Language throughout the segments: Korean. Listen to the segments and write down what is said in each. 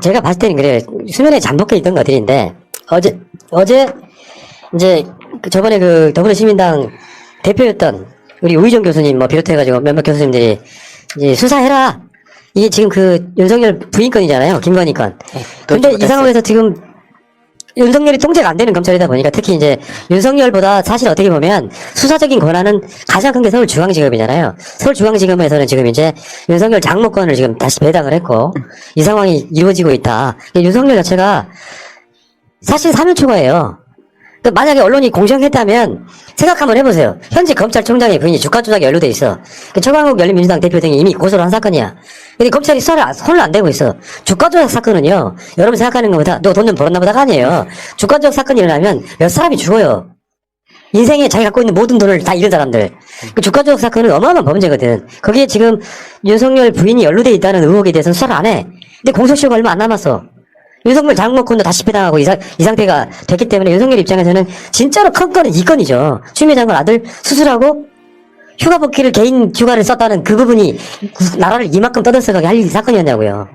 제가 봤을 때는 그래요. 수면에 잠복해 있던 것들인데, 어제, 이제, 저번에 더불어시민당 대표였던 우리 우희정 교수님 비롯해가지고 몇몇 교수님들이 이제 수사해라. 이게 지금 윤석열 부인 건이잖아요. 김건희 건. 근데 이 상황에서 지금 윤석열이 통제가 안 되는 검찰이다 보니까 특히 이제 윤석열보다 사실 어떻게 보면 수사적인 권한은 가장 큰 게 서울중앙지검이잖아요. 서울중앙지검에서는 지금 이제 윤석열 장모권을 지금 다시 배당을 했고 이 상황이 이루어지고 있다. 윤석열 자체가 사실 사면 초과예요. 만약에 언론이 공정했다면 생각 한번 해보세요. 현재 검찰총장의 부인이 주가 조작에 연루돼 있어. 최광욱 열린민주당 대표 등이 이미 고소를 한 사건이야. 근데 검찰이 손을 안 대고 있어. 주가 조작 사건은요. 여러분 생각하는 것보다 너 돈 좀 벌었나 보다가 아니에요. 주가 조작 사건이 일어나면 몇 사람이 죽어요. 인생에 자기 갖고 있는 모든 돈을 다 잃은 사람들. 주가 조작 사건은 어마어마한 범죄거든. 거기에 지금 윤석열 부인이 연루돼 있다는 의혹에 대해서는 수사를 안 해. 근데 공소시효가 얼마 안 남았어. 윤석열 장모권도 다시 배당하고 이 상태가 됐기 때문에 윤석열 입장에서는 진짜로 큰 건은 이 건이죠. 추미애 장관 아들 수술하고 휴가 복귀를 개인 휴가를 썼다는 그 부분이 나라를 이만큼 떠들썩하게 할 사건이었냐고요.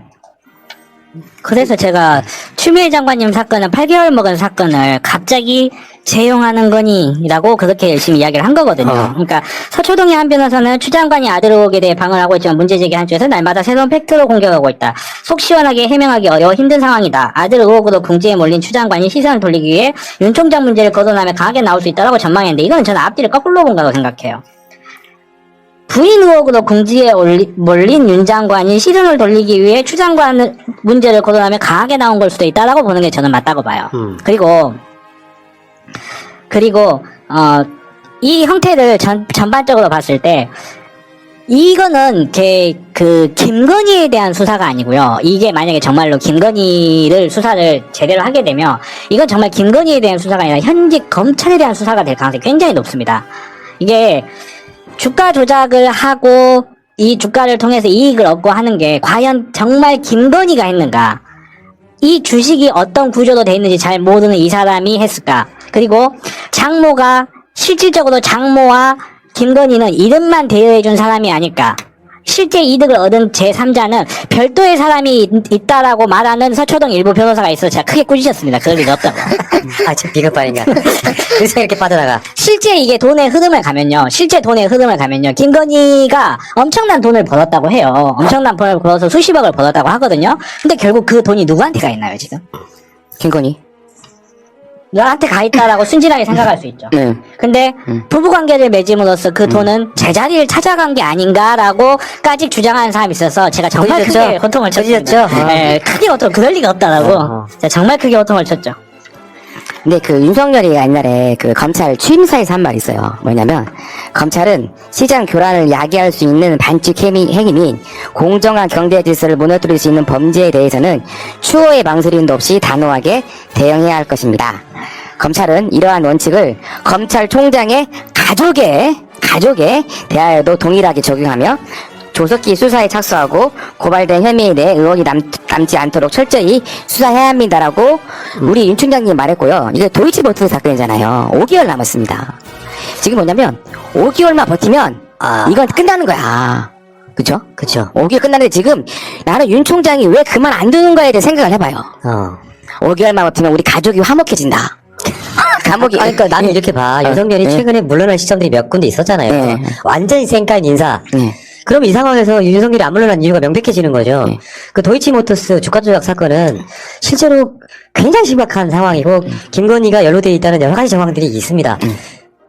그래서 제가 추미애 장관님 사건은 8개월 먹은 사건을 갑자기 재용하는 거니라고 그렇게 열심히 이야기를 한 거거든요. 그러니까 서초동의 한 변호사는 추 장관이 아들 의혹에 대해 방어를 하고 있지만 문제 제기한 쪽에서 날마다 새로운 팩트로 공격하고 있다. 속 시원하게 해명하기 어려워 힘든 상황이다. 아들 의혹으로 궁지에 몰린 추 장관이 시선을 돌리기 위해 윤 총장 문제를 거론하며 강하게 나올 수 있다라고 전망했는데 이거는 저는 앞뒤를 거꾸로 본 거라고 생각해요. 부인 의혹으로 궁지에 몰린 윤 장관이 시선을 돌리기 위해 추 장관 문제를 거론하며 강하게 나온 걸 수도 있다라고 보는 게 저는 맞다고 봐요. 그리고 이 형태를 전반적으로 봤을 때 이거는 김건희에 대한 수사가 아니고요. 이게 만약에 정말로 김건희를 수사를 제대로 하게 되면 이건 정말 김건희에 대한 수사가 아니라 현직 검찰에 대한 수사가 될 가능성이 굉장히 높습니다. 이게 주가 조작을 하고 이 주가를 통해서 이익을 얻고 하는 게 과연 정말 김건희가 했는가? 이 주식이 어떤 구조로 돼 있는지 잘 모르는 이 사람이 했을까? 그리고 장모가 실질적으로 장모와 김건희는 이름만 대여해준 사람이 아닐까? 실제 이득을 얻은 제3자는 별도의 사람이 있다라고 말하는 서초동 일부 변호사가 있어서 제가 크게 꾸짖었습니다. 그럴 리가 없다고. 참 비겁하니까. 그래서 이렇게 빠져나가. 실제 돈의 흐름을 가면요. 김건희가 엄청난 돈을 벌었다고 해요. 엄청난 돈을 벌어서 수십억을 벌었다고 하거든요. 근데 결국 그 돈이 누구한테 가 있나요, 지금? 김건희. 너한테 가 있다라고 순진하게 생각할 수 있죠. 근데 부부관계를 맺음으로써 그 돈은 제자리를 찾아간 게 아닌가라고까지 주장하는 사람이 있어서 제가 정말 크게 호통을 쳤죠. 네, 크게 그럴 리가 없다라고 제가 정말 크게 호통을 쳤죠. 근데 윤석열이 옛날에 검찰 취임사에서 한 말이 있어요. 뭐냐면, 검찰은 시장 교란을 야기할 수 있는 반칙 행위 및 공정한 경제 질서를 무너뜨릴 수 있는 범죄에 대해서는 추호의 망설임도 없이 단호하게 대응해야 할 것입니다. 검찰은 이러한 원칙을 검찰총장의 가족에 대하여도 동일하게 적용하며 조속히 수사에 착수하고 고발된 혐의에 대해 의혹이 남지 않도록 철저히 수사해야 합니다라고 우리 윤 총장님 말했고요. 이게 도이치모터 사건이잖아요. 5개월 남았습니다. 지금 뭐냐면 5개월만 버티면 이건 끝나는 거야. 그쵸? 5개월 끝나는데 지금 나는 윤 총장이 왜 그만 안 두는가에 대해 생각을 해봐요. 5개월만 버티면 우리 가족이 화목해진다. 그러니까 나는 이렇게 봐. 윤석열이 최근에 물러날 시점들이 몇 군데 있었잖아요. 완전히 쌩까인 인사. 그럼 이 상황에서 윤석열이 안 물러난 이유가 명백해지는 거죠. 도이치모터스 주가 조작 사건은 실제로 굉장히 심각한 상황이고 김건희가 연루되어 있다는 여러 가지 정황들이 있습니다.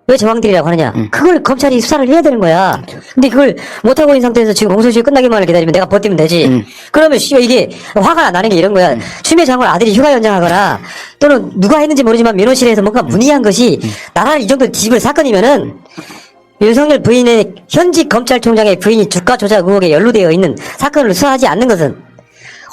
왜 정황들이라고 하느냐? 그걸 검찰이 수사를 해야 되는 거야. 근데 그걸 못하고 있는 상태에서 지금 공소시효 끝나기만을 기다리면 내가 버티면 되지. 그러면 이게 화가 나는 게 이런 거야. 추미애 장관 아들이 휴가 연장하거나 또는 누가 했는지 모르지만 민원실에서 뭔가 문의한 것이 나라를 이 정도 뒤집을 사건이면은 윤석열 부인의 현직 검찰총장의 부인이 주가 조작 의혹에 연루되어 있는 사건을 수사하지 않는 것은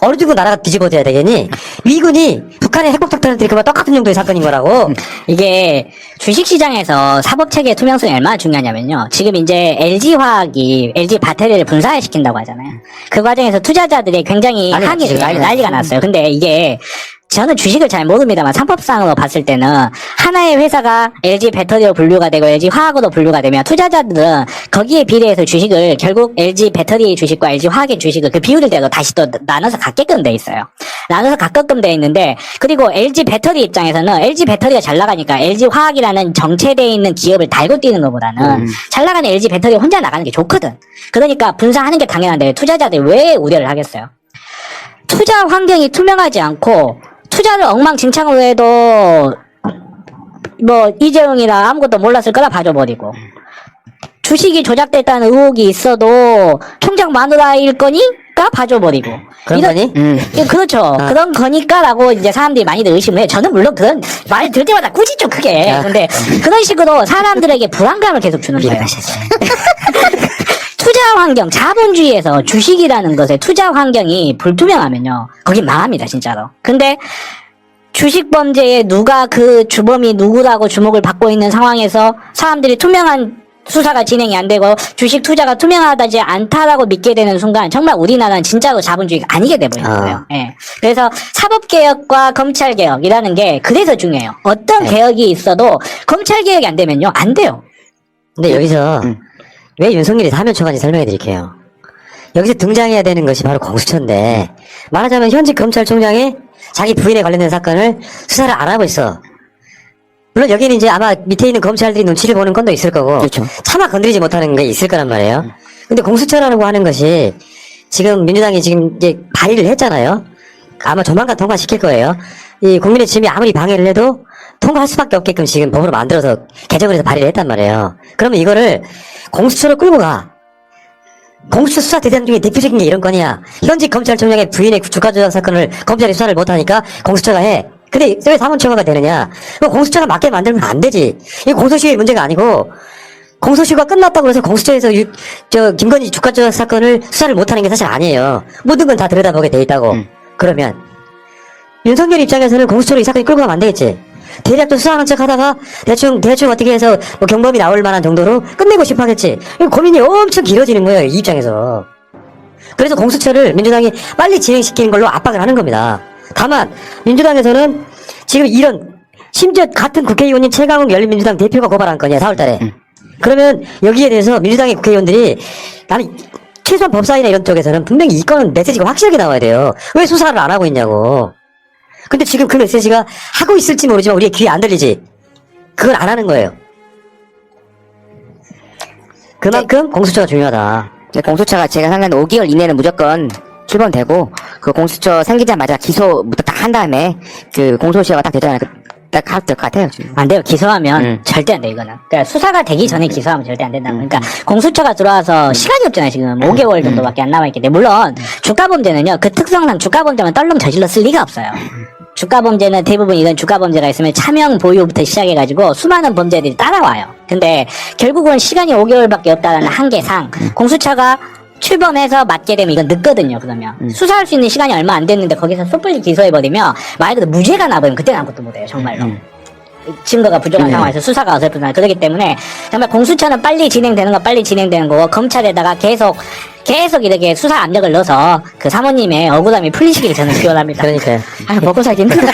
어느 정도 나라가 뒤집어져야 되겠니? 미군이 북한의 핵폭탄 터뜨린 그와 똑같은 정도의 사건인 거라고. 이게 주식시장에서 사법체계의 투명성이 얼마나 중요하냐면요. 지금 이제 LG화학이 LG 배터리를 분사시킨다고 하잖아요. 그 과정에서 투자자들이 굉장히 난리가 났어요. 근데 이게 저는 주식을 잘 모릅니다만 상법상으로 봤을 때는 하나의 회사가 LG 배터리로 분류가 되고 LG 화학으로 분류가 되면 투자자들은 거기에 비례해서 주식을 결국 LG 배터리의 주식과 LG 화학의 주식을 그 비율을 대로 다시 또 나눠서 갖게끔 돼 있어요. 나눠서 각각끔 돼 있는데, 그리고 LG 배터리 입장에서는 LG 배터리가 잘 나가니까 LG 화학이라는 정체되어 있는 기업을 달고 뛰는 것보다는 잘 나가는 LG 배터리 혼자 나가는 게 좋거든. 그러니까 분사하는 게 당연한데 투자자들이 왜 우려를 하겠어요? 투자 환경이 투명하지 않고 투자를 엉망진창으로 해도 뭐 이재용이나 아무것도 몰랐을 거라 봐줘버리고, 주식이 조작됐다는 의혹이 있어도 총장 마누라일 거니까 봐줘버리고. 그런 거니? 예, 그렇죠. 그런 거니까라고 이제 사람들이 많이들 의심을 해요. 저는 물론 그런 말 들 때마다 꾸짖죠, 크게. 근데 그런 식으로 사람들에게 불안감을 계속 주는 거예요. 투자 환경, 자본주의에서 주식이라는 것의 투자 환경이 불투명하면요, 거긴 망합니다, 진짜로. 근데 주식 범죄에 누가 그 주범이 누구라고 주목을 받고 있는 상황에서 사람들이 투명한 수사가 진행이 안 되고 주식 투자가 투명하지 않다라고 믿게 되는 순간 정말 우리나라는 진짜로 자본주의가 아니게 돼버리는 거예요. 예. 그래서 사법개혁과 검찰개혁이라는 게 그래서 중요해요. 어떤 개혁이 있어도 검찰개혁이 안 되면요, 안 돼요. 근데 여기서 왜 윤석열이 사면 초과인지 설명해 드릴게요. 여기서 등장해야 되는 것이 바로 공수처인데, 말하자면 현직 검찰총장이 자기 부인에 관련된 사건을 수사를 안 하고 있어. 물론 여기는 이제 아마 밑에 있는 검찰들이 눈치를 보는 건도 있을 거고, 그렇죠. 차마 건드리지 못하는 게 있을 거란 말이에요. 근데 공수처라고 하는 것이 지금 민주당이 지금 이제 발의를 했잖아요. 아마 조만간 통과시킬 거예요. 이 국민의 짐이 아무리 방해를 해도 통과할 수밖에 없게끔 지금 법으로 만들어서 개정을 해서 발의를 했단 말이에요. 그러면 이거를 공수처로 끌고 가. 공수처 수사 대상 중에 대표적인 게 이런 건이야. 현직 검찰총장의 부인의 주가 조작 사건을 검찰이 수사를 못하니까 공수처가 해. 근데 왜 사문처가 되느냐? 공수처가 맞게 만들면 안 되지. 이거 공소시효의 문제가 아니고, 공소시효가 끝났다고 해서 공수처에서 김건희 주가 조작 사건을 수사를 못하는 게 사실 아니에요. 모든 건 다 들여다보게 돼 있다고. 그러면 윤석열 입장에서는 공수처로 이 사건이 끌고 가면 안 되겠지. 대략 좀 수사하는 척 하다가 대충 어떻게 해서 뭐 경범이 나올 만한 정도로 끝내고 싶어 하겠지. 고민이 엄청 길어지는 거예요, 이 입장에서. 그래서 공수처를 민주당이 빨리 진행시키는 걸로 압박을 하는 겁니다. 다만 민주당에서는 지금 이런, 심지어 같은 국회의원인 최강욱 열린민주당 대표가 고발한 건이야, 4월달에. 그러면 여기에 대해서 민주당의 국회의원들이, 나는 최소한 법사위나 이런 쪽에서는 분명히 이 건은 메시지가 확실하게 나와야 돼요. 왜 수사를 안 하고 있냐고. 근데 지금 그 메시지가 하고 있을지 모르지만 우리의 귀에 안 들리지. 그걸 안 하는 거예요. 그만큼 공수처가 중요하다. 공수처가 제가 생각하는 5개월 이내는 무조건 출범되고, 그 공수처 생기자마자 기소부터 딱 한 다음에 그 공소시효가 딱 되잖아요. 딱 할 것 같아요, 지금. 안 돼요. 기소하면 절대 안 돼, 이거는. 그러니까 수사가 되기 전에 기소하면 절대 안 된다. 그러니까 공수처가 들어와서 시간이 없잖아요, 지금. 5개월 정도밖에 안 남아있기 때문에. 물론, 주가범죄는요, 그 특성상 주가범죄만 떨렁 저질렀을 리가 없어요. 주가범죄는 대부분 이런 주가범죄가 있으면 차명 보유부터 시작해가지고 수많은 범죄들이 따라와요. 근데 결국은 시간이 5개월밖에 없다는 한계상 공수처가 출범해서 맞게 되면 이건 늦거든요, 그러면. 수사할 수 있는 시간이 얼마 안 됐는데 거기서 섣불리 기소해버리면 말 그대로 무죄가 나버리면 그때는 아무것도 못해요, 정말로. 증거가 부족한 상황에서 수사가 어설프다. 그렇기 때문에 정말 공수처는 빨리 진행되는 건 빨리 진행되는 거고, 검찰에다가 계속 이렇게 수사 압력을 넣어서 그 사모님의 억울함이 풀리시기를 저는 기원합니다. 그러니까요. 아유, 먹고 살기 힘들다.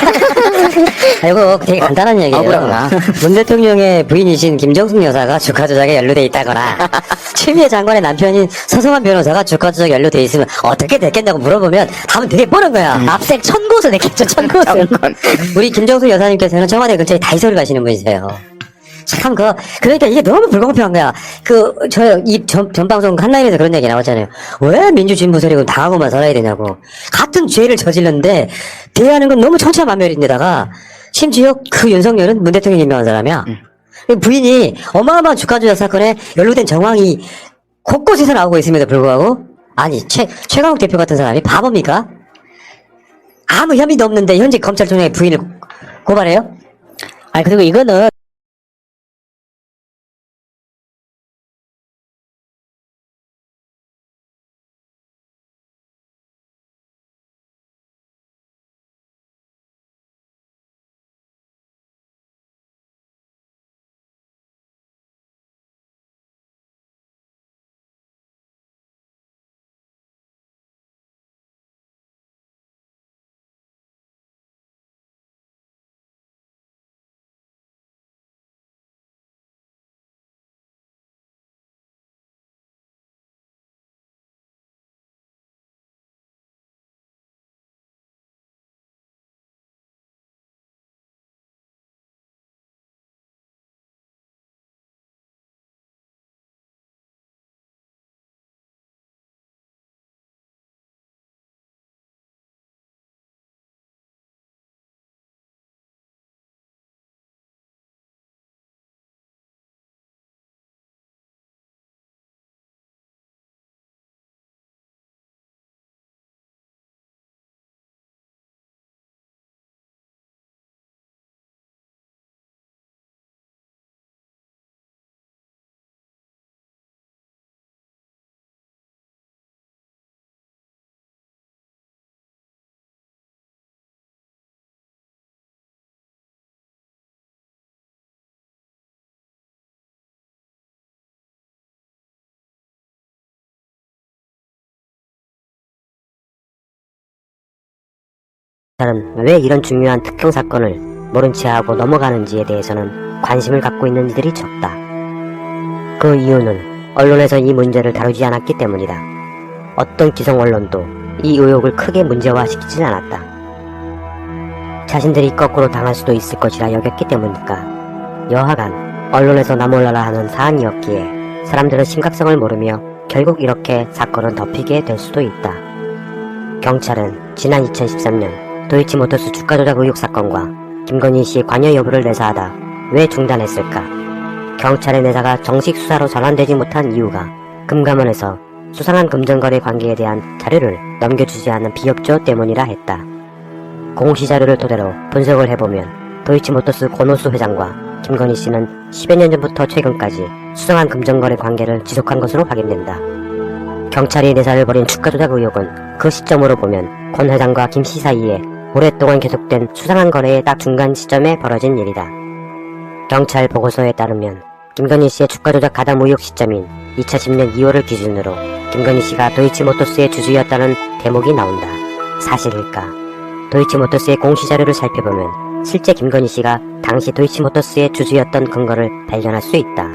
이거 되게 간단한 얘기예요. 억울하구나. 문 대통령의 부인이신 김정숙 여사가 주가 조작에 연루돼 있다거나, 추미애 장관의 남편인 서성환 변호사가 주가 조작에 연루돼 있으면 어떻게 됐겠냐고 물어보면 답은 되게 뻔한 거야. 압색 천고수 냈겠죠, 천고수. 우리 김정숙 여사님께서는 청와대 근처에 다이소를 가시는 분이세요. 참, 그러니까 이게 너무 불공평한 거야. 전 방송 한라인에서 그런 얘기 나왔잖아요. 왜 민주진보 세력은 당하고만 살아야 되냐고. 같은 죄를 저질렀는데, 대하는 건 너무 천차만별인데다가, 심지어 그 윤석열은 문 대통령이 임명한 사람이야. 부인이 어마어마한 주가 조작 사건에 연루된 정황이 곳곳에서 나오고 있음에도 불구하고, 아니, 최강욱 대표 같은 사람이 바보입니까? 아무 혐의도 없는데 현직 검찰총장의 부인을 고발해요? 아니, 그리고 이거는 경찰은 왜 이런 중요한 특경 사건을 모른 채 하고 넘어가는지에 대해서는 관심을 갖고 있는 이들이 적다. 그 이유는 언론에서 이 문제를 다루지 않았기 때문이다. 어떤 기성 언론도 이 의혹을 크게 문제화시키진 않았다. 자신들이 거꾸로 당할 수도 있을 것이라 여겼기 때문일까. 여하간 언론에서 나몰라라 하는 사안이었기에 사람들은 심각성을 모르며 결국 이렇게 사건은 덮이게 될 수도 있다. 경찰은 지난 2013년 도이치모터스 주가 조작 의혹 사건과 김건희 씨의 관여 여부를 내사하다 왜 중단했을까? 경찰의 내사가 정식 수사로 전환되지 못한 이유가 금감원에서 수상한 금전거래 관계에 대한 자료를 넘겨주지 않은 비협조 때문이라 했다. 공시 자료를 토대로 분석을 해보면 도이치모터스 권오수 회장과 김건희 씨는 10여 년 전부터 최근까지 수상한 금전거래 관계를 지속한 것으로 확인된다. 경찰이 내사를 벌인 주가 조작 의혹은 그 시점으로 보면 권 회장과 김 씨 사이에 오랫동안 계속된 수상한 거래의 딱 중간 시점에 벌어진 일이다. 경찰 보고서에 따르면 김건희 씨의 주가 조작 가담 의혹 시점인 2010년 2월을 기준으로 김건희 씨가 도이치모터스의 주주였다는 대목이 나온다. 사실일까? 도이치모터스의 공시 자료를 살펴보면 실제 김건희 씨가 당시 도이치모터스의 주주였던 근거를 발견할 수 있다.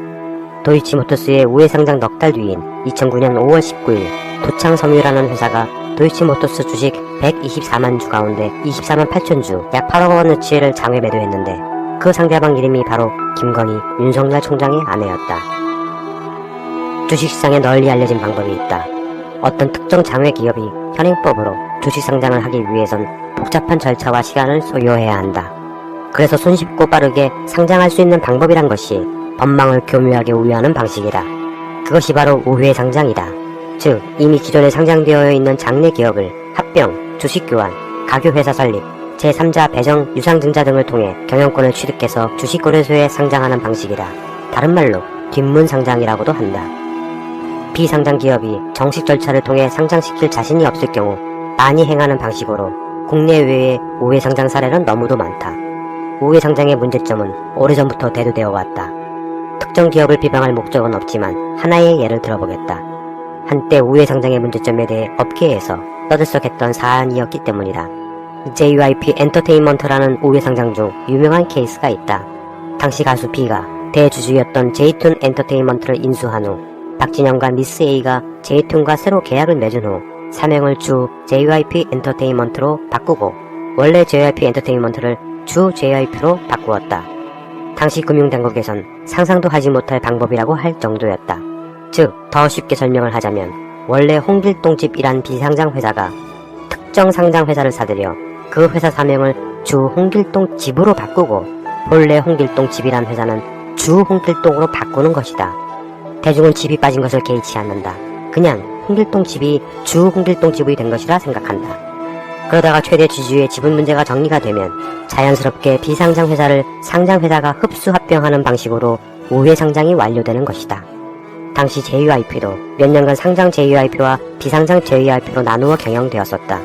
도이치모터스의 우회 상장 넉 달 뒤인 2009년 5월 19일 도창섬유라는 회사가 도이치모터스 주식 124만 주 가운데 24만 8천 주, 약 8억 원어치를 장외 매도했는데 그 상대방 이름이 바로 김건희, 윤석열 총장의 아내였다. 주식시장에 널리 알려진 방법이 있다. 어떤 특정 장외 기업이 현행법으로 주식 상장을 하기 위해선 복잡한 절차와 시간을 소요해야 한다. 그래서 손쉽고 빠르게 상장할 수 있는 방법이란 것이 법망을 교묘하게 우회하는 방식이다. 그것이 바로 우회 상장이다. 즉, 이미 기존에 상장되어 있는 장내 기업을 합병, 주식교환, 가교회사 설립, 제3자 배정, 유상증자 등을 통해 경영권을 취득해서 주식거래소에 상장하는 방식이다. 다른 말로 뒷문 상장이라고도 한다. 비상장 기업이 정식 절차를 통해 상장시킬 자신이 없을 경우 많이 행하는 방식으로 국내외의 우회 상장 사례는 너무도 많다. 우회 상장의 문제점은 오래전부터 대두되어 왔다. 특정 기업을 비방할 목적은 없지만 하나의 예를 들어보겠다. 한때 우회 상장의 문제점에 대해 업계에서 떠들썩했던 사안이었기 때문이다. JYP 엔터테인먼트라는 우회 상장 중 유명한 케이스가 있다. 당시 가수 B가 대주주였던 제이툰 엔터테인먼트를 인수한 후 박진영과 미스 A가 제이툰과 새로 계약을 맺은 후 사명을 주 JYP 엔터테인먼트로 바꾸고 원래 JYP 엔터테인먼트를 주 JYP로 바꾸었다. 당시 금융당국에선 상상도 하지 못할 방법이라고 할 정도였다. 즉, 더 쉽게 설명을 하자면 원래 홍길동집이란 비상장 회사가 특정 상장 회사를 사들여 그 회사 사명을 주 홍길동집으로 바꾸고 본래 홍길동집이란 회사는 주 홍길동으로 바꾸는 것이다. 대중은 집이 빠진 것을 개의치 않는다. 그냥 홍길동집이 주 홍길동집이 된 것이라 생각한다. 그러다가 최대 주주의 지분 문제가 정리가 되면 자연스럽게 비상장 회사를 상장 회사가 흡수 합병하는 방식으로 우회 상장이 완료되는 것이다. 당시 JYP도 몇 년간 상장 JYP와 비상장 JYP로 나누어 경영되었었다.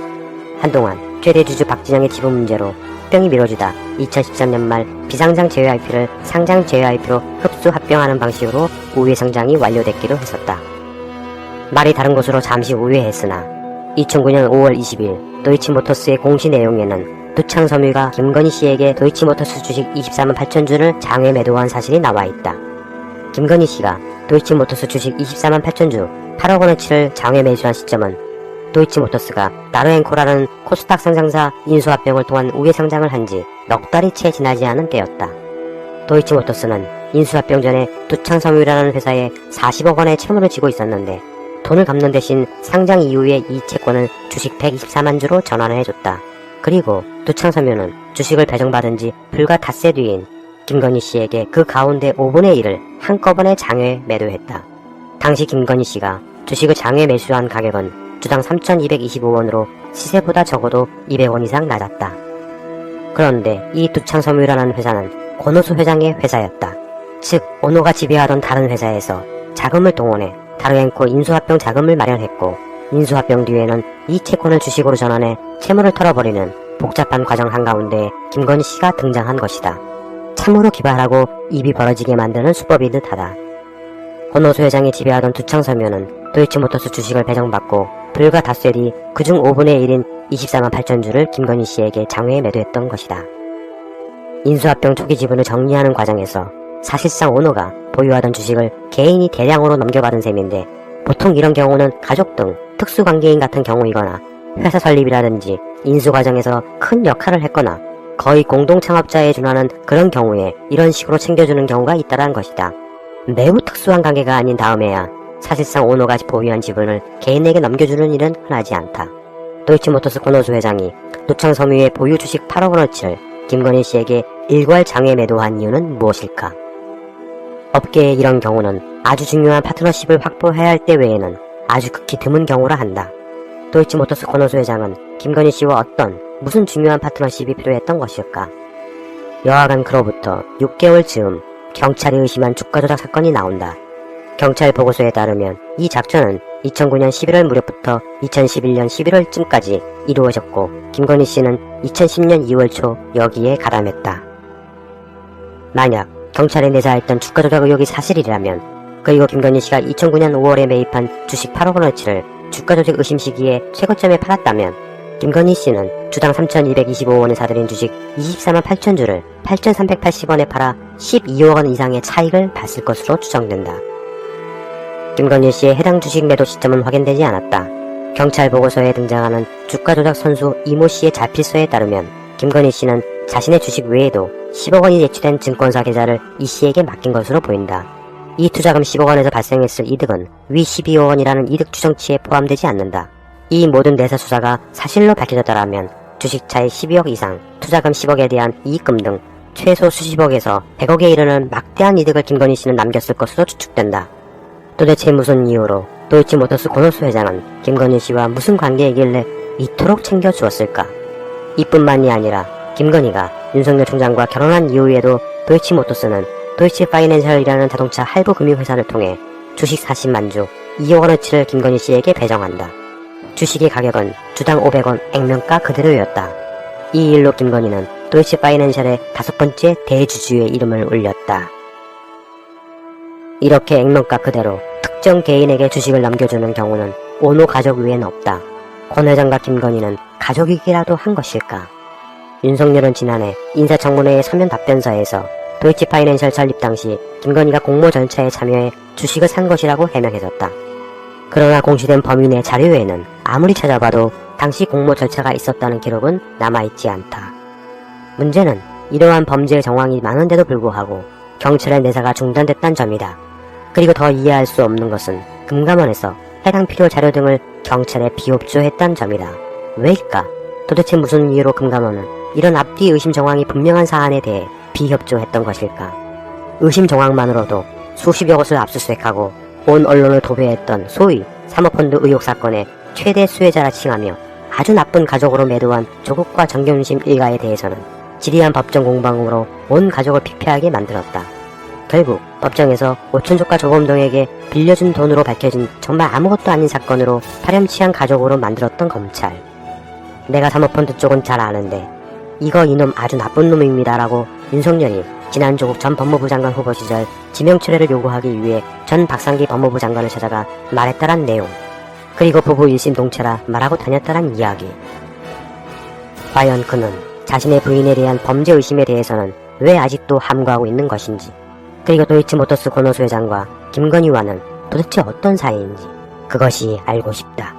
한동안 최대 주주 박진영의 지분 문제로 합병이 미뤄지다 2013년 말 비상장 JYP를 상장 JYP로 흡수 합병하는 방식으로 우회 상장이 완료됐기도 했었다. 말이 다른 곳으로 잠시 우회했으나 2009년 5월 20일 도이치모터스의 공시 내용에는 도창섬유가 김건희 씨에게 도이치모터스 주식 24만 8천 주를 장외 매도한 사실이 나와 있다. 김건희 씨가 도이치모터스 주식 24만 8천 주 8억 원어치를 장외 매수한 시점은 도이치모터스가 나로앤코라는 코스닥 상장사 인수합병을 통한 우회 상장을 한 지 넉 달이 채 지나지 않은 때였다. 도이치모터스는 인수합병 전에 도창섬유라는 회사에 40억 원의 채무를 지고 있었는데 돈을 갚는 대신 상장 이후에 이 채권을 주식 124만 주로 전환을 해줬다. 그리고 도창섬유는 주식을 배정받은 지 불과 닷새 뒤인 김건희 씨에게 그 가운데 5분의 1을 한꺼번에 장외 매도했다. 당시 김건희 씨가 주식을 장외 매수한 가격은 주당 3,225원으로 시세보다 적어도 200원 이상 낮았다. 그런데 이 도창섬유라는 회사는 권오수 회장의 회사였다. 즉, 오노가 지배하던 다른 회사에서 자금을 동원해 다르앤코 인수합병 자금을 마련했고 인수합병 뒤에는 이 채권을 주식으로 전환해 채무를 털어버리는 복잡한 과정 한가운데 김건희 씨가 등장한 것이다. 참으로 기발하고 입이 벌어지게 만드는 수법이 듯하다. 권오수 회장이 지배하던 두창섬유는 도이치모터스 주식을 배정받고 불과 닷새 뒤 그중 5분의 1인 24만 8천 주를 김건희 씨에게 장외에 매도했던 것이다. 인수합병 초기 지분을 정리하는 과정에서 사실상 오너가 보유하던 주식을 개인이 대량으로 넘겨받은 셈인데, 보통 이런 경우는 가족 등 특수관계인 같은 경우이거나 회사 설립이라든지 인수 과정에서 큰 역할을 했거나 거의 공동창업자에 준하는 그런 경우에 이런 식으로 챙겨주는 경우가 있다는 것이다. 매우 특수한 관계가 아닌 다음에야 사실상 오너가 보유한 지분을 개인에게 넘겨주는 일은 흔하지 않다. 도이치모터스 권오수 회장이 노창섬유의 보유 주식 8억 원어치를 김건희 씨에게 일괄 장외 매도한 이유는 무엇일까? 업계의 이런 경우는 아주 중요한 파트너십을 확보해야 할 때 외에는 아주 극히 드문 경우라 한다. 도이치모터스 권오수 회장은 김건희 씨와 무슨 중요한 파트너십이 필요했던 것일까? 여하간 그로부터 6개월 즈음 경찰이 의심한 주가 조작 사건이 나온다. 경찰 보고서에 따르면 이 작전은 2009년 11월 무렵부터 2011년 11월쯤까지 이루어졌고, 김건희 씨는 2010년 2월 초 여기에 가담했다. 만약 경찰에 내사했던 주가 조작 의혹이 사실이라면, 그리고 김건희 씨가 2009년 5월에 매입한 주식 8억 원어치를 주가 조작 의심 시기에 최고점에 팔았다면, 김건희 씨는 주당 3,225원에 사들인 주식 24만 8천 주를 8,380원에 팔아 12억 원 이상의 차익을 봤을 것으로 추정된다. 김건희 씨의 해당 주식 매도 시점은 확인되지 않았다. 경찰 보고서에 등장하는 주가 조작 선수 이모 씨의 자필서에 따르면 김건희 씨는 자신의 주식 외에도 10억 원이 예치된 증권사 계좌를 이 씨에게 맡긴 것으로 보인다. 이 투자금 10억 원에서 발생했을 이득은 위 12억 원이라는 이득 추정치에 포함되지 않는다. 이 모든 내사 수사가 사실로 밝혀졌다라면 주식 차익 12억 이상, 투자금 10억에 대한 이익금 등 최소 수십억에서 100억에 이르는 막대한 이득을 김건희 씨는 남겼을 것으로 추측된다. 도대체 무슨 이유로 도이치모터스 권오수 회장은 김건희 씨와 무슨 관계이길래 이토록 챙겨주었을까? 이뿐만이 아니라 김건희가 윤석열 총장과 결혼한 이후에도 도이치모터스는 도이치파이낸셜이라는 자동차 할부 금융회사를 통해 주식 40만 주 2억 원어치를 김건희 씨에게 배정한다. 주식의 가격은 주당 500원 액면가 그대로였다. 이 일로 김건희는 도이치파이낸셜의 5번째 대주주의 이름을 올렸다. 이렇게 액면가 그대로 특정 개인에게 주식을 넘겨주는 경우는 오노 가족 외엔 없다. 권 회장과 김건희는 가족이기라도 한 것일까? 윤석열은 지난해 인사청문회의 서면 답변서에서 도이치파이낸셜 설립 당시 김건희가 공모 절차에 참여해 주식을 산 것이라고 해명해줬다. 그러나 공시된 범인의 자료에는 아무리 찾아봐도 당시 공모 절차가 있었다는 기록은 남아있지 않다. 문제는 이러한 범죄 정황이 많은데도 불구하고 경찰의 내사가 중단됐다는 점이다. 그리고 더 이해할 수 없는 것은 금감원에서 해당 필요 자료 등을 경찰에 비협조했다는 점이다. 왜일까? 도대체 무슨 이유로 금감원은 이런 앞뒤 의심 정황이 분명한 사안에 대해 비협조했던 것일까? 의심 정황만으로도 수십여 곳을 압수수색하고 온 언론을 도배했던 소위 사모펀드 의혹 사건의 최대 수혜자라 칭하며 아주 나쁜 가족으로 매도한 조국과 정경심 일가에 대해서는 지리한 법정 공방으로 온 가족을 피폐하게 만들었다. 결국 법정에서 오천조카 조범동에게 빌려준 돈으로 밝혀진 정말 아무것도 아닌 사건으로 파렴치한 가족으로 만들었던 검찰. 내가 사모펀드 쪽은 잘 아는데 이거 이놈 아주 나쁜 놈입니다 라고 윤석열이 지난 조국 전 법무부 장관 후보 시절 지명철회를 요구하기 위해 전 박상기 법무부 장관을 찾아가 말했다란 내용, 그리고 부부 일심 동체라 말하고 다녔다란 이야기. 과연 그는 자신의 부인에 대한 범죄 의심에 대해서는 왜 아직도 함구하고 있는 것인지, 그리고 도이치모터스 권오수 회장과 김건희와는 도대체 어떤 사이인지 그것이 알고 싶다.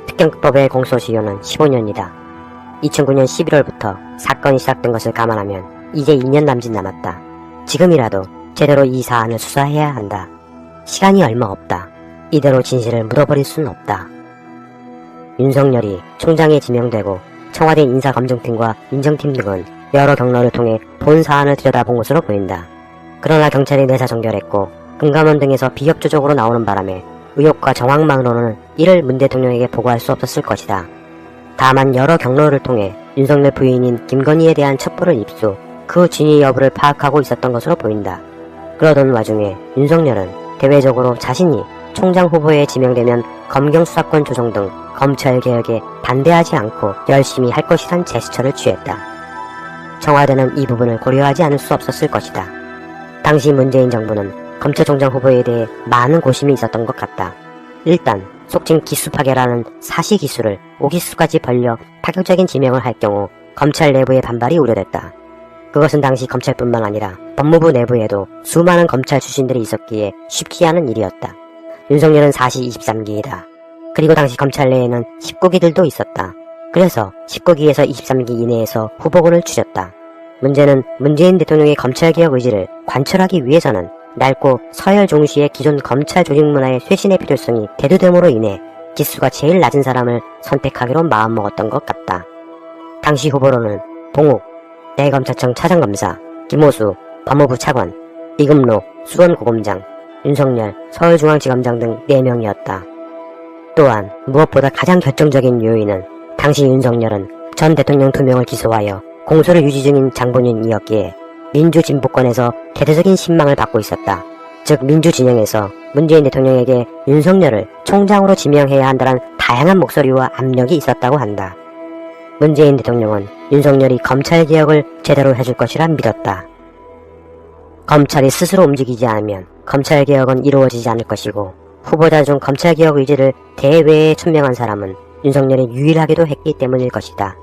특경법의 공소시효는 15년이다. 2009년 11월부터 사건이 시작된 것을 감안하면 이제 2년 남짓 남았다. 지금이라도 제대로 이 사안을 수사해야 한다. 시간이 얼마 없다. 이대로 진실을 묻어버릴 순 없다. 윤석열이 총장에 지명되고 청와대 인사검증팀과 인정팀 등은 여러 경로를 통해 본 사안을 들여다본 것으로 보인다. 그러나 경찰이 내사 종결했고 금감원 등에서 비협조적으로 나오는 바람에 의혹과 정황만으로는 이를 문 대통령에게 보고할 수 없었을 것이다. 다만 여러 경로를 통해 윤석열 부인인 김건희에 대한 첩보를 입수, 그 진위 여부를 파악하고 있었던 것으로 보인다. 그러던 와중에 윤석열은 대외적으로 자신이 총장 후보에 지명되면 검경 수사권 조정 등 검찰 개혁에 반대하지 않고 열심히 할 것이란 제스처를 취했다. 청와대는 이 부분을 고려하지 않을 수 없었을 것이다. 당시 문재인 정부는 검찰총장 후보에 대해 많은 고심이 있었던 것 같다. 일단 속칭 기수 파괴라는 사시 기수를 5기수까지 벌려 파격적인 지명을 할 경우 검찰 내부의 반발이 우려됐다. 그것은 당시 검찰뿐만 아니라 법무부 내부에도 수많은 검찰 출신들이 있었기에 쉽지 않은 일이었다. 윤석열은 사시 23기이다. 그리고 당시 검찰 내에는 19기들도 있었다. 그래서 19기에서 23기 이내에서 후보군을 추렸다. 문제는 문재인 대통령의 검찰개혁 의지를 관철하기 위해서는 낡고 서열 종시의 기존 검찰 조직 문화의 쇄신의 필요성이 대두됨으로 인해 기수가 제일 낮은 사람을 선택하기로 마음먹었던 것 같다. 당시 후보로는 봉욱 대검찰청 차장검사, 김호수 법무부 차관, 이금로 수원고검장, 윤석열 서울중앙지검장 등 4명이었다. 또한 무엇보다 가장 결정적인 요인은 당시 윤석열은 전 대통령 2명을 기소하여 공소를 유지 중인 장본인이었기에 민주진보권에서 대대적인 신망을 받고 있었다. 즉 민주진영에서 문재인 대통령에게 윤석열을 총장으로 지명해야 한다는 다양한 목소리와 압력이 있었다고 한다. 문재인 대통령은 윤석열이 검찰개혁을 제대로 해줄 것이라 믿었다. 검찰이 스스로 움직이지 않으면 검찰개혁은 이루어지지 않을 것이고 후보자 중 검찰개혁 의지를 대외에 천명한 사람은 윤석열이 유일하게도 했기 때문일 것이다.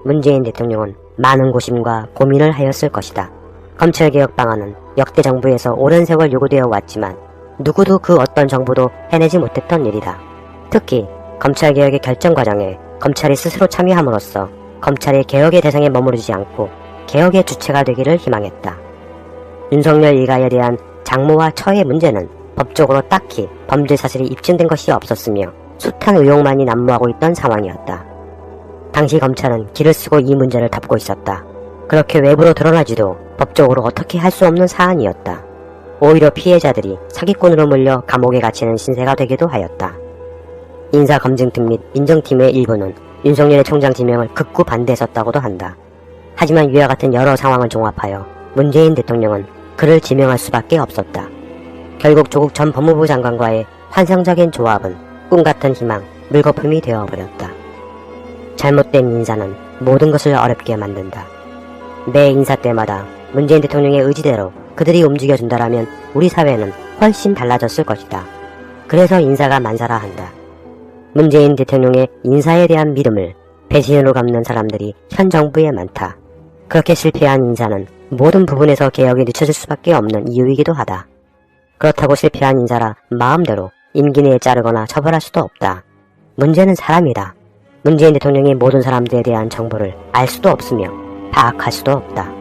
문재인 대통령은 많은 고심과 고민을 하였을 것이다. 검찰개혁 방안은 역대 정부에서 오랜 세월 요구되어 왔지만 누구도 그 어떤 정부도 해내지 못했던 일이다. 특히 검찰개혁의 결정 과정에 검찰이 스스로 참여함으로써 검찰이 개혁의 대상에 머무르지 않고 개혁의 주체가 되기를 희망했다. 윤석열 일가에 대한 장모와 처의 문제는 법적으로 딱히 범죄 사실이 입증된 것이 없었으며 숱한 의혹만이 난무하고 있던 상황이었다. 당시 검찰은 기를 쓰고 이 문제를 덮고 있었다. 그렇게 외부로 드러나지도 법적으로 어떻게 할 수 없는 사안이었다. 오히려 피해자들이 사기꾼으로 물려 감옥에 갇히는 신세가 되기도 하였다. 인사검증팀 및 인정팀의 일부는 윤석열의 총장 지명을 극구 반대했었다고도 한다. 하지만 위와 같은 여러 상황을 종합하여 문재인 대통령은 그를 지명할 수밖에 없었다. 결국 조국 전 법무부 장관과의 환상적인 조합은 꿈같은 희망, 물거품이 되어버렸다. 잘못된 인사는 모든 것을 어렵게 만든다. 매 인사 때마다 문재인 대통령의 의지대로 그들이 움직여준다라면 우리 사회는 훨씬 달라졌을 것이다. 그래서 인사가 만사라 한다. 문재인 대통령의 인사에 대한 믿음을 배신으로 갚는 사람들이 현 정부에 많다. 그렇게 실패한 인사는 모든 부분에서 개혁이 늦춰질 수밖에 없는 이유이기도 하다. 그렇다고 실패한 인사라 마음대로 임기 내에 자르거나 처벌할 수도 없다. 문제는 사람이다. 문재인 대통령이 모든 사람들에 대한 정보를 알 수도 없으며 파악할 수도 없다.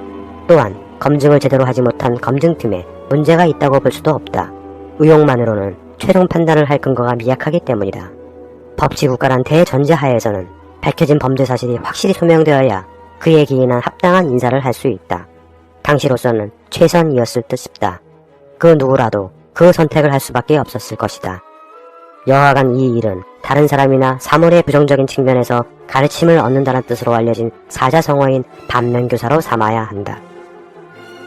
또한 검증을 제대로 하지 못한 검증팀에 문제가 있다고 볼 수도 없다. 의혹만으로는 최종 판단을 할 근거가 미약하기 때문이다. 법치국가란 대전제하에서는 밝혀진 범죄 사실이 확실히 소명되어야 그에 기인한 합당한 인사를 할 수 있다. 당시로서는 최선이었을 듯 싶다. 그 누구라도 그 선택을 할 수밖에 없었을 것이다. 여하간 이 일은 다른 사람이나 사물의 부정적인 측면에서 가르침을 얻는다는 뜻으로 알려진 사자성어인 반면교사로 삼아야 한다.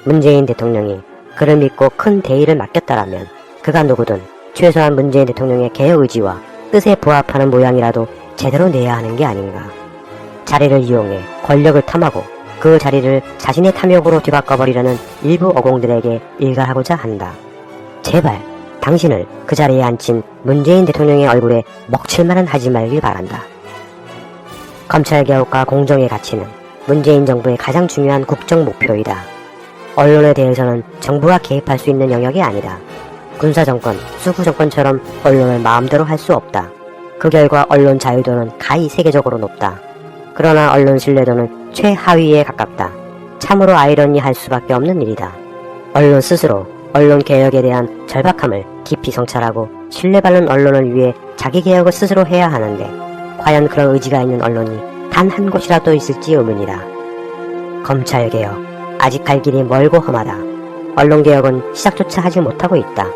문재인 대통령이 그를 믿고 큰 대의를 맡겼다라면 그가 누구든 최소한 문재인 대통령의 개혁 의지와 뜻에 부합하는 모양이라도 제대로 내야 하는 게 아닌가. 자리를 이용해 권력을 탐하고 그 자리를 자신의 탐욕으로 뒤바꿔버리려는 일부 어공들에게 일가하고자 한다. 제발 당신을 그 자리에 앉힌 문재인 대통령의 얼굴에 먹칠만은 하지 말길 바란다. 검찰개혁과 공정의 가치는 문재인 정부의 가장 중요한 국정 목표이다. 언론에 대해서는 정부가 개입할 수 있는 영역이 아니다. 군사정권, 수구정권처럼 언론을 마음대로 할 수 없다. 그 결과 언론 자유도는 가히 세계적으로 높다. 그러나 언론 신뢰도는 최하위에 가깝다. 참으로 아이러니할 수밖에 없는 일이다. 언론 스스로 언론 개혁에 대한 절박함을 깊이 성찰하고 신뢰받는 언론을 위해 자기 개혁을 스스로 해야 하는데 과연 그런 의지가 있는 언론이 단 한 곳이라도 있을지 의문이다. 검찰개혁, 아직 갈 길이 멀고 험하다. 언론개혁은 시작조차 하지 못하고 있다.